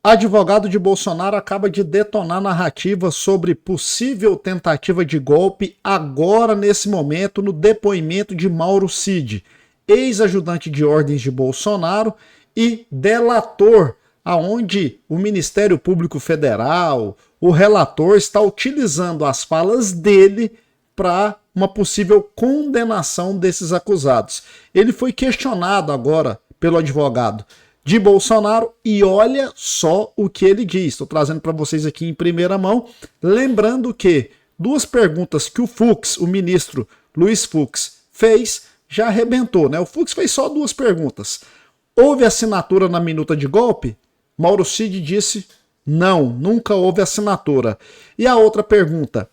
Advogado de Bolsonaro acaba de detonar narrativa sobre possível tentativa de golpe agora, nesse momento, no depoimento de Mauro Cid, ex-ajudante de ordens de Bolsonaro e delator, aonde o Ministério Público Federal, o relator, está utilizando as falas dele para uma possível condenação desses acusados. Ele foi questionado agora pelo advogado de Bolsonaro e olha só o que ele diz. Estou trazendo para vocês aqui em primeira mão, lembrando que duas perguntas que o Fux, o ministro Luiz Fux, fez, já arrebentou, né? O Fux fez só duas perguntas. Houve assinatura na minuta de golpe? Mauro Cid disse não, nunca houve assinatura. E a outra pergunta,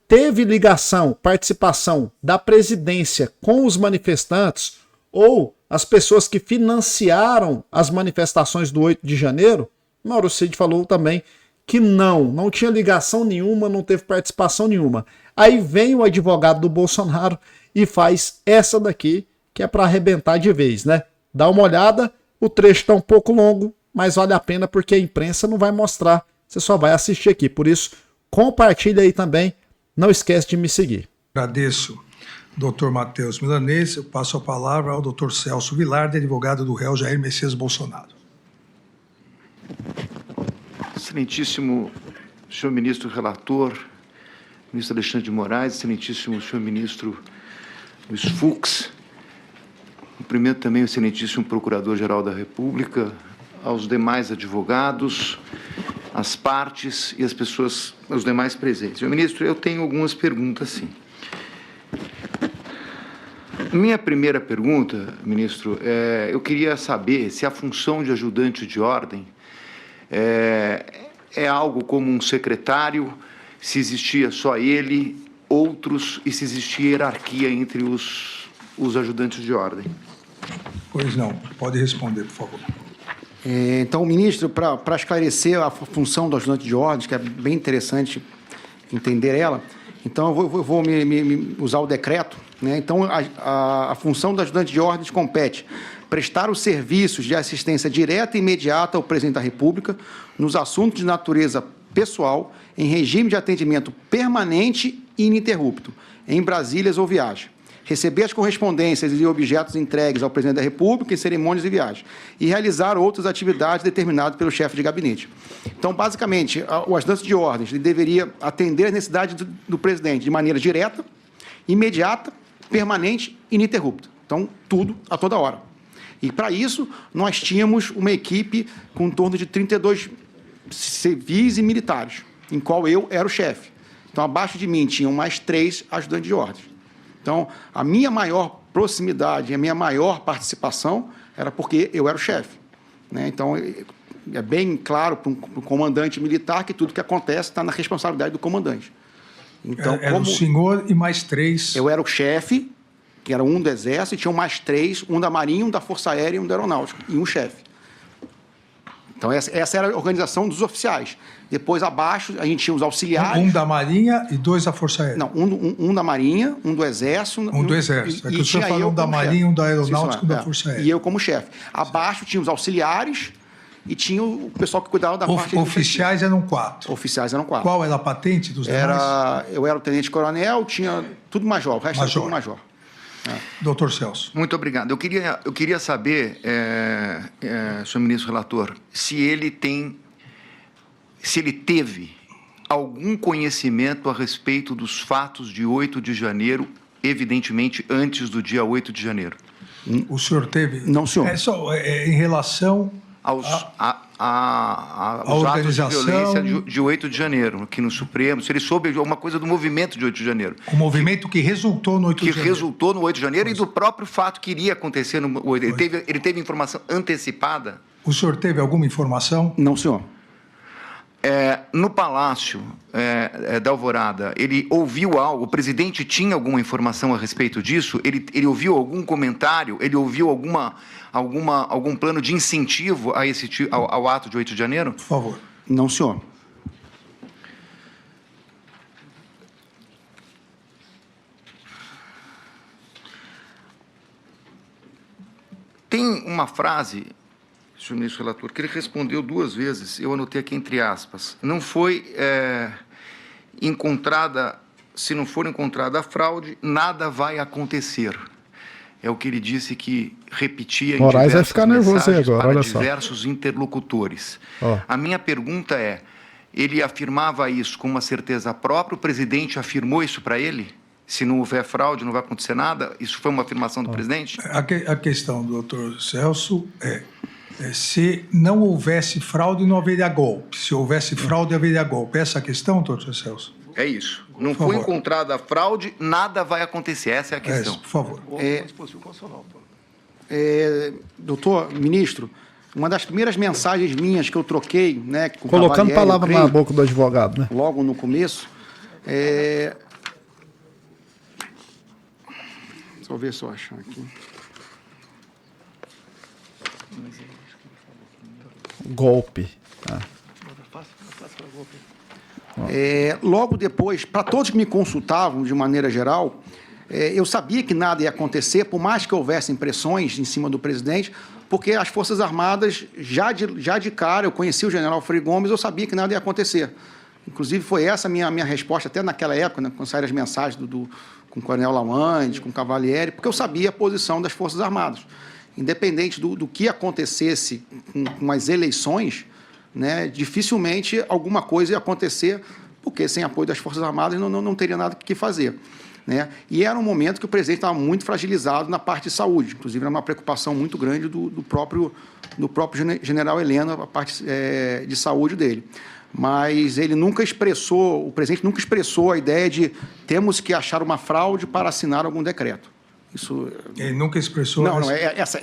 teve ligação, participação da presidência com os manifestantes ou as pessoas que financiaram as manifestações do 8 de janeiro? Mauro Cid falou também que não tinha ligação nenhuma, não teve participação nenhuma. Aí vem o advogado do Bolsonaro e faz essa daqui, que é para arrebentar de vez, né? Dá uma olhada, o trecho está um pouco longo, mas vale a pena porque a imprensa não vai mostrar, você só vai assistir aqui. Por isso, compartilha aí também, não esquece de me seguir. Agradeço, Dr. Matheus Milanês. Eu passo a palavra ao Dr. Celso Vilardi, advogado do réu Jair Messias Bolsonaro. Excelentíssimo senhor ministro relator, ministro Alexandre de Moraes, excelentíssimo senhor ministro Luiz Fux, cumprimento também o excelentíssimo procurador-geral da República, aos demais advogados, as partes e as pessoas, os demais presentes. Senhor ministro, eu tenho algumas perguntas, sim. Minha primeira pergunta, ministro, eu queria saber se a função de ajudante de ordem é algo como um secretário, se existia só ele, outros, e se existia hierarquia entre os ajudantes de ordem. Pois não, pode responder, por favor. Então, ministro, para esclarecer a função do ajudante de ordens, que é bem interessante entender ela, então eu vou usar o decreto, né? Então, a função do ajudante de ordens compete prestar os serviços de assistência direta e imediata ao presidente da República nos assuntos de natureza pessoal, em regime de atendimento permanente e ininterrupto, em Brasílias ou viagem. Receber as correspondências e objetos entregues ao presidente da República em cerimônias e viagens, e realizar outras atividades determinadas pelo chefe de gabinete. Então, basicamente, o ajudante de ordens ele deveria atender às necessidades do presidente de maneira direta, imediata, permanente e ininterrupta. Então, tudo a toda hora. E, para isso, nós tínhamos uma equipe com em torno de 32 civis e militares, em qual eu era o chefe. Então, abaixo de mim, tinham mais 3 ajudantes de ordens. Então, a minha maior proximidade, a minha maior participação era porque eu era o chefe, né? Então, é bem claro para um comandante militar que tudo que acontece está na responsabilidade do comandante. Então, Era o senhor e mais 3. Eu era o chefe, que era um do Exército, e tinham mais 3, um da Marinha, um da Força Aérea e um da Aeronáutica, e um chefe. Então, essa era a organização dos oficiais. Depois, abaixo, a gente tinha os auxiliares. Um da Marinha e 2 da Força Aérea. Não, um da Marinha, um do Exército. Um do Exército. É que o senhor falou um da Marinha, um da Aeronáutica e um da Força Aérea. E eu como chefe. Abaixo tinha os auxiliares e tinha o pessoal que cuidava da parte... Oficiais eram 4. Oficiais eram 4. Qual era a patente dos demais? Eu era o tenente-coronel, tinha tudo major, o resto era tudo major. Doutor Celso. Muito obrigado. Eu queria saber, senhor ministro relator, se ele teve algum conhecimento a respeito dos fatos de 8 de janeiro, evidentemente antes do dia 8 de janeiro. O senhor teve? Não, senhor. Em relação aos atos de organização... violência de 8 de janeiro, aqui no Supremo, se ele soube alguma coisa do movimento de 8 de janeiro. O movimento que resultou no 8 de janeiro. Que resultou no 8 de janeiro e do próprio fato que iria acontecer no 8 de janeiro. Ele teve informação antecipada? O senhor teve alguma informação? Não, senhor. No Palácio da Alvorada, ele ouviu algo? O presidente tinha alguma informação a respeito disso? Ele ouviu algum comentário? Ele ouviu algum plano de incentivo a ao ato de 8 de janeiro? Por favor. Não, senhor. Tem uma frase senhor ministro relator, que ele respondeu 2 vezes, eu anotei aqui entre aspas, não foi encontrada, se não for encontrada a fraude, nada vai acontecer. É o que ele disse que repetia em Moraes vai diversas ficar nervoso aí mensagens agora, para olha só. diversos interlocutores. Ó. A minha pergunta é, ele afirmava isso com uma certeza própria, o presidente afirmou isso para ele? Se não houver fraude, não vai acontecer nada? Isso foi uma afirmação do presidente? A questão do doutor Celso se não houvesse fraude, não haveria golpe. Se houvesse fraude, haveria golpe. Essa é a questão, doutor Celso? É isso. Não Por foi favor. encontrada a fraude, nada vai acontecer. Essa é a É questão. isso, por favor. Doutor ministro, uma das primeiras mensagens minhas que eu troquei, né, com o Colocando Cavalieri, palavra eu na creio, boca do advogado, né? logo no começo, deixa eu ver se eu achar aqui. Golpe. Logo depois, para todos que me consultavam de maneira geral, eu sabia que nada ia acontecer, por mais que houvessem pressões em cima do presidente, porque as Forças Armadas, já de cara, eu conheci o general Frei Gomes, eu sabia que nada ia acontecer. Inclusive, foi essa a minha resposta, até naquela época, né, quando saíram as mensagens com o coronel Lawande, com o Cavalieri, porque eu sabia a posição das Forças Armadas. Independente do que acontecesse com as eleições, né, dificilmente alguma coisa ia acontecer, porque sem apoio das Forças Armadas não teria nada que fazer. Né? E era um momento que o presidente estava muito fragilizado na parte de saúde, inclusive era uma preocupação muito grande do próprio general Heleno, a parte de saúde dele. Mas ele nunca expressou, o presidente nunca expressou a ideia de temos que achar uma fraude para assinar algum decreto. Isso... Ele nunca expressou... Não,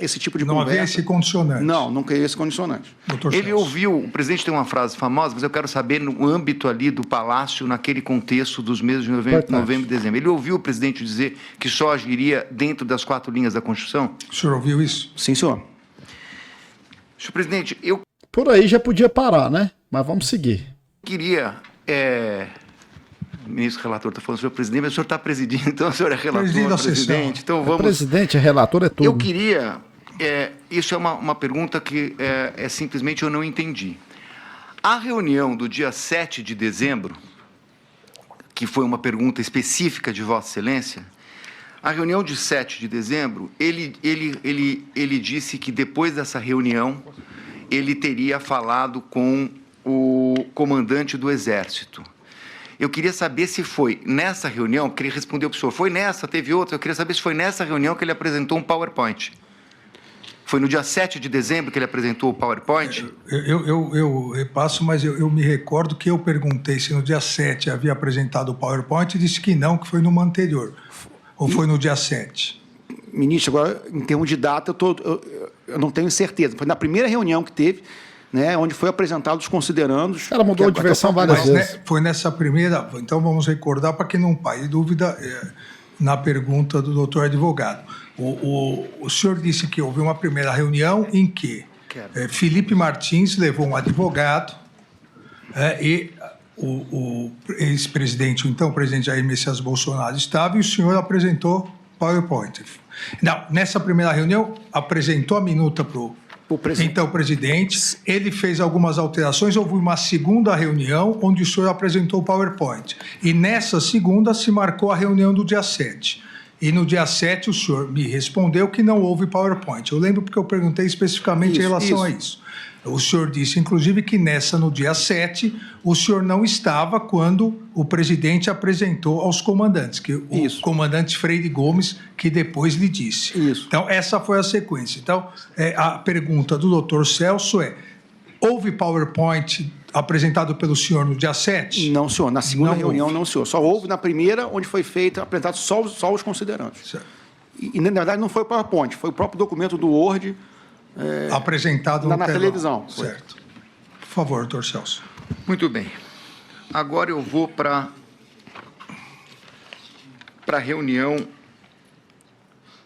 esse tipo de não conversa... havia esse condicionante. Não havia esse condicionante. Doutor Ele Celso. ouviu, o presidente tem uma frase famosa, mas eu quero saber no âmbito ali do Palácio, naquele contexto dos meses de novembro e dezembro. Ele ouviu o presidente dizer que só agiria dentro das 4 linhas da Constituição? O senhor ouviu isso? Sim, senhor. Senhor presidente, eu Por aí já podia parar, né? Mas vamos seguir. queria... O ministro relator está falando, senhor presidente, mas o senhor está presidindo, então o senhor é relator, Presidindo a sessão. presidente, então vamos... Presidente, relator é tudo. Eu queria... isso é uma pergunta que simplesmente eu não entendi. A reunião do dia 7 de dezembro, que foi uma pergunta específica de Vossa Excelência, a reunião de 7 de dezembro, ele disse que depois dessa reunião, ele teria falado com o comandante do Exército. Eu queria saber se foi nessa reunião, porque ele respondeu para o senhor, foi nessa, teve outra, eu queria saber se foi nessa reunião que ele apresentou um PowerPoint. Foi no dia 7 de dezembro que ele apresentou o PowerPoint? Eu repasso, mas eu me recordo que eu perguntei se no dia 7 havia apresentado o PowerPoint e disse que não, que foi numa anterior. Ou foi no dia 7? Ministro, agora, em termos de data, eu não tenho certeza. Foi na primeira reunião que teve, né, onde foi apresentado os considerandos... O cara mudou de versão várias Mas, vezes. né, foi nessa primeira... Então, vamos recordar para que não paire dúvida na pergunta do doutor advogado. O senhor disse que houve uma primeira reunião em que Felipe Martins levou um advogado e o ex-presidente, o então presidente Jair Messias Bolsonaro estava e o senhor apresentou PowerPoint. Não, nessa primeira reunião apresentou a minuta para o então presidente, ele fez algumas alterações, houve uma segunda reunião onde o senhor apresentou o PowerPoint. E nessa segunda se marcou a reunião do dia 7. E no dia 7 o senhor me respondeu que não houve PowerPoint. Eu lembro porque eu perguntei especificamente em relação a isso. O senhor disse, inclusive, que no dia 7, o senhor não estava quando o presidente apresentou aos comandantes, que o comandante Freire Gomes, que depois lhe disse. Isso. Então, essa foi a sequência. Então, a pergunta do doutor Celso houve PowerPoint apresentado pelo senhor no dia 7? Não, senhor. Na segunda Não reunião, houve. não, senhor. Só houve na primeira, onde foi feito, apresentado só os considerandos. Certo. E, na verdade, não foi o PowerPoint, foi o próprio documento do Word... Apresentado na no telão. televisão. Certo. Por favor, doutor Celso. Muito bem. Agora eu vou para a reunião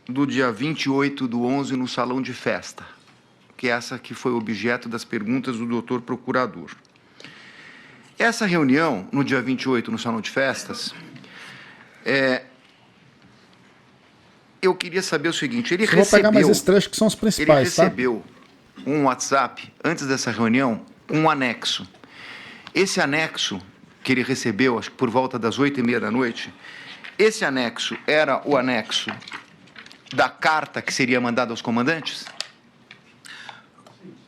do dia 28/11 no Salão de Festa, que é essa que foi objeto das perguntas do doutor procurador. Essa reunião, no dia 28, no Salão de Festas, eu queria saber o seguinte, ele Eu vou pegar mais esses trechos que são os ele principais, tá? recebeu um WhatsApp, antes dessa reunião, um anexo. Esse anexo que ele recebeu, acho que por volta das 8h30 da noite, esse anexo era o anexo da carta que seria mandada aos comandantes?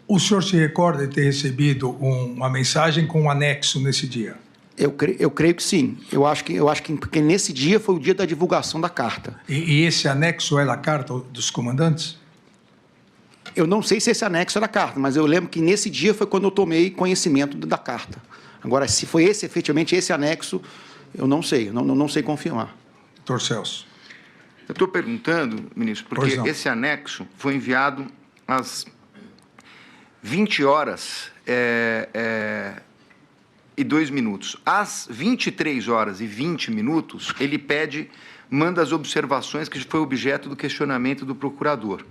O senhor se recorda de ter recebido uma mensagem com um anexo nesse dia? Eu creio que sim. Eu acho que porque nesse dia foi o dia da divulgação da carta. E esse anexo era a carta dos comandantes? Eu não sei se esse anexo era a carta, mas eu lembro que nesse dia foi quando eu tomei conhecimento da carta. Agora, se foi efetivamente esse anexo, eu não sei, não sei confirmar. Doutor Celso. Eu estou perguntando, ministro, porque esse anexo foi enviado às 20h02. Às 23h20, ele manda as observações que foi objeto do questionamento do procurador.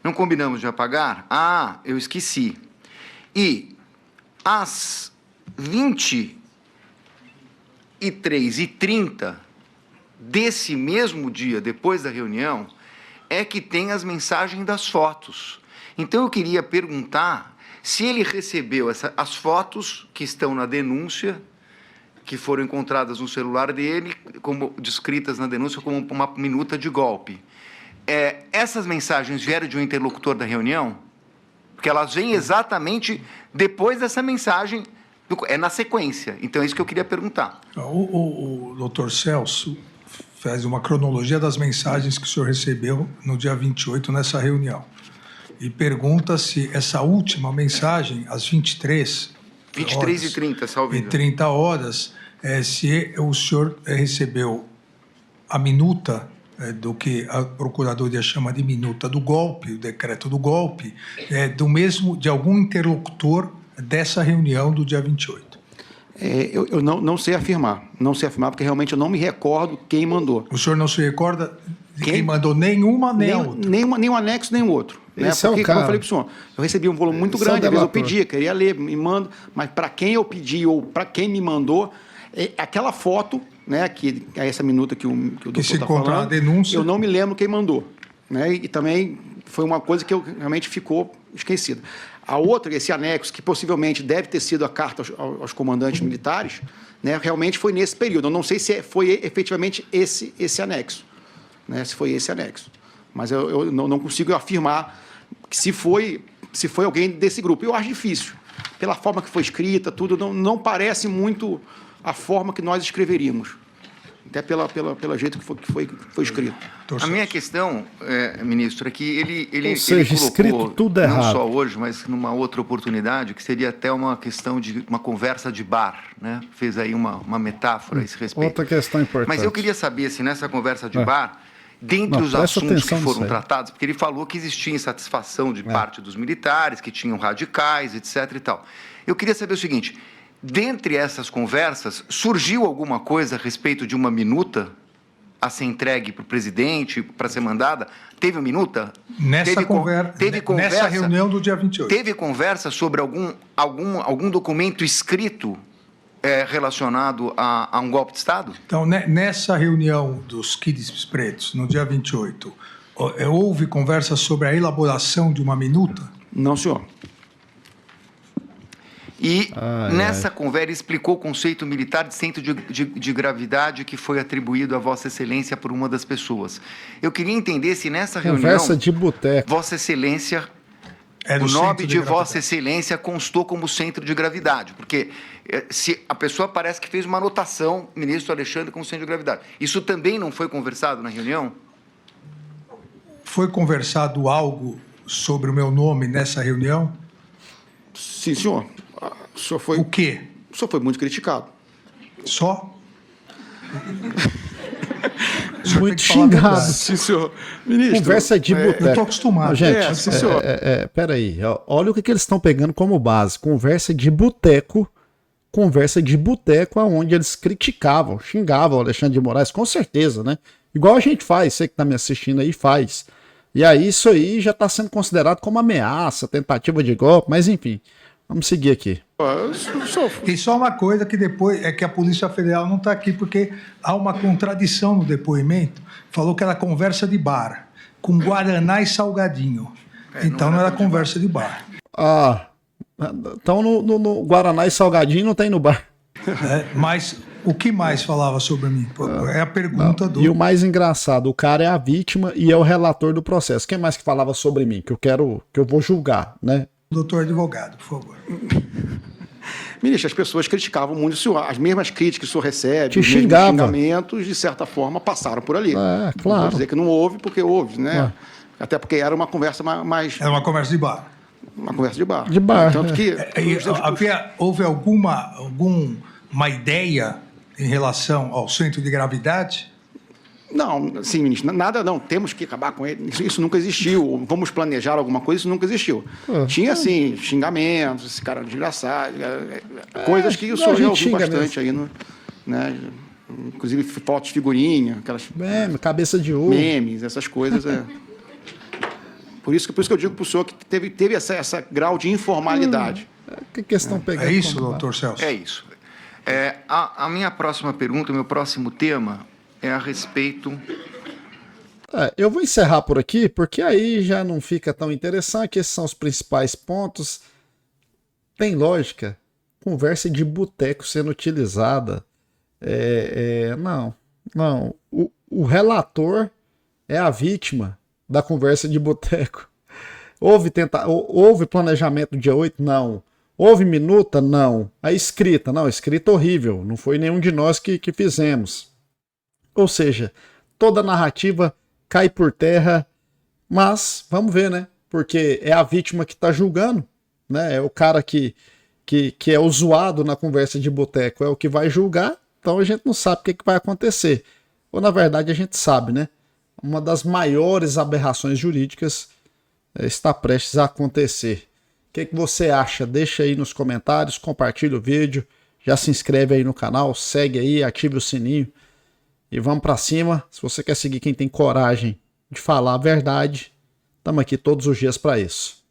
Não combinamos de apagar? Ah, eu esqueci. E às 23h30 desse mesmo dia, depois da reunião, é que tem as mensagens das fotos. Então, eu queria perguntar se ele recebeu as fotos que estão na denúncia, que foram encontradas no celular dele, como descritas na denúncia como uma minuta de golpe. Essas mensagens vieram de um interlocutor da reunião? Porque elas vêm exatamente depois dessa mensagem, na sequência. Então, é isso que eu queria perguntar. O doutor Celso faz uma cronologia das mensagens que o senhor recebeu no dia 28 nessa reunião. E pergunta se essa última mensagem, às 23h30, salve. E 30 horas, se o senhor recebeu a minuta do que a Procuradoria chama de minuta do golpe, o decreto do golpe, de algum interlocutor dessa reunião do dia 28. Eu não sei afirmar, porque realmente eu não me recordo quem mandou. O senhor não se recorda de quem mandou nenhuma, nem a outra? Nem um anexo, nem o outro. Esse Porque, é o como cara. eu falei para o senhor, eu recebi um volume muito grande, às vezes eu pedia, queria ler, me manda, mas para quem eu pedi ou para quem me mandou, aquela foto, né, que é essa minuta que o doutor está falando, denúncia. eu não me lembro quem mandou. Né, e também foi uma coisa que realmente ficou esquecida. A outra, esse anexo, que possivelmente deve ter sido a carta aos comandantes militares, né, realmente foi nesse período. Eu não sei se foi efetivamente esse anexo, né, se foi esse anexo. Mas eu não consigo afirmar que se foi alguém desse grupo. Eu acho difícil. Pela forma que foi escrita, tudo, não parece muito a forma que nós escreveríamos. Até pelo jeito que foi escrito. A minha questão, ministro, é que ele seja, colocou, escrito tudo errado. não só hoje, mas numa outra oportunidade, que seria até uma questão de uma conversa de bar, né? Fez aí uma metáfora a esse respeito. Outra questão importante. Mas eu queria saber se nessa conversa de bar, dentre os assuntos que foram tratados, porque ele falou que existia insatisfação de parte dos militares, que tinham radicais, etc. e tal. Eu queria saber o seguinte: dentre essas conversas, surgiu alguma coisa a respeito de uma minuta a ser entregue para o presidente, para ser mandada? Teve uma minuta? Nessa reunião do dia 28. Teve conversa sobre algum documento escrito relacionado a um golpe de Estado? Então, nessa reunião dos Kids Pretos, no dia 28, houve conversa sobre a elaboração de uma minuta? Não, senhor. E nessa conversa ele explicou o conceito militar de centro de gravidade que foi atribuído a Vossa Excelência por uma das pessoas. Eu queria entender se nessa conversa de boteco. Vossa Excelência, o nome de Vossa Excelência constou como centro de gravidade, porque se a pessoa parece que fez uma anotação, ministro Alexandre, como centro de gravidade. Isso também não foi conversado na reunião? Foi conversado algo sobre o meu nome nessa reunião? Sim, senhor. O senhor foi... O quê? O senhor foi muito criticado. Só? Muito xingado. Sim, senhor. Ministro, conversa de boteco. Eu estou acostumado. Gente, sim, senhor. Peraí. Olha o que eles estão pegando como base. Conversa de boteco. Conversa de boteco onde eles criticavam, xingavam o Alexandre de Moraes, com certeza, né? Igual a gente faz, você que está me assistindo aí faz. E aí isso aí já está sendo considerado como ameaça, tentativa de golpe, mas enfim. Vamos seguir aqui. Tem só uma coisa que depois é que a Polícia Federal não está aqui, porque há uma contradição no depoimento. Falou que era conversa de bar, com guaraná e salgadinho. Então não era conversa de bar. Então no Guaraná e Salgadinho não tem no bar. Mas o que mais falava sobre mim? É a pergunta do... E o mais engraçado, o cara é a vítima e é o relator do processo. Quem mais que falava sobre mim? Que eu vou julgar, né? Doutor advogado, por favor. Ministro, as pessoas criticavam muito o senhor. As mesmas críticas que o senhor recebe, Te os mesmos xingava. xingamentos, de certa forma, passaram por ali. É, Não claro. vou dizer que não houve, porque houve, né? Até porque era uma conversa mais... Era uma conversa de bar. Uma conversa de bar. De bar, Tanto que... Houve alguma ideia em relação ao centro de gravidade? Não, sim, ministro, nada não, temos que acabar com ele, isso nunca existiu, vamos planejar alguma coisa, isso nunca existiu. Tinha, assim, xingamentos, esse cara desgraçado, coisas que o senhor já ouviu bastante aí, né? Inclusive fotos de figurinha, aquelas... Meme, cabeça de ovo. Memes, essas coisas, Por isso que eu digo para o senhor que teve essa grau de informalidade. Que questão pegando? É isso, doutor Celso? É isso. A minha próxima pergunta, o meu próximo tema é a respeito... Eu vou encerrar por aqui, porque aí já não fica tão interessante. Esses são os principais pontos. Tem lógica. Conversa de boteco sendo utilizada. Não. O relator é a vítima da conversa de boteco. Houve planejamento dia 8? Não. Houve minuta? Não. A escrita? Não, a escrita horrível. Não foi nenhum de nós que fizemos. Ou seja, toda a narrativa cai por terra, mas vamos ver, né? Porque é a vítima que está julgando, né? É o cara que é o zoado na conversa de boteco, é o que vai julgar, então a gente não sabe o que vai acontecer. Ou na verdade a gente sabe, né? Uma das maiores aberrações jurídicas está prestes a acontecer. O que você acha? Deixa aí nos comentários, compartilha o vídeo, já se inscreve aí no canal, segue aí, ative o sininho. E vamos pra cima. Se você quer seguir quem tem coragem de falar a verdade, estamos aqui todos os dias para isso.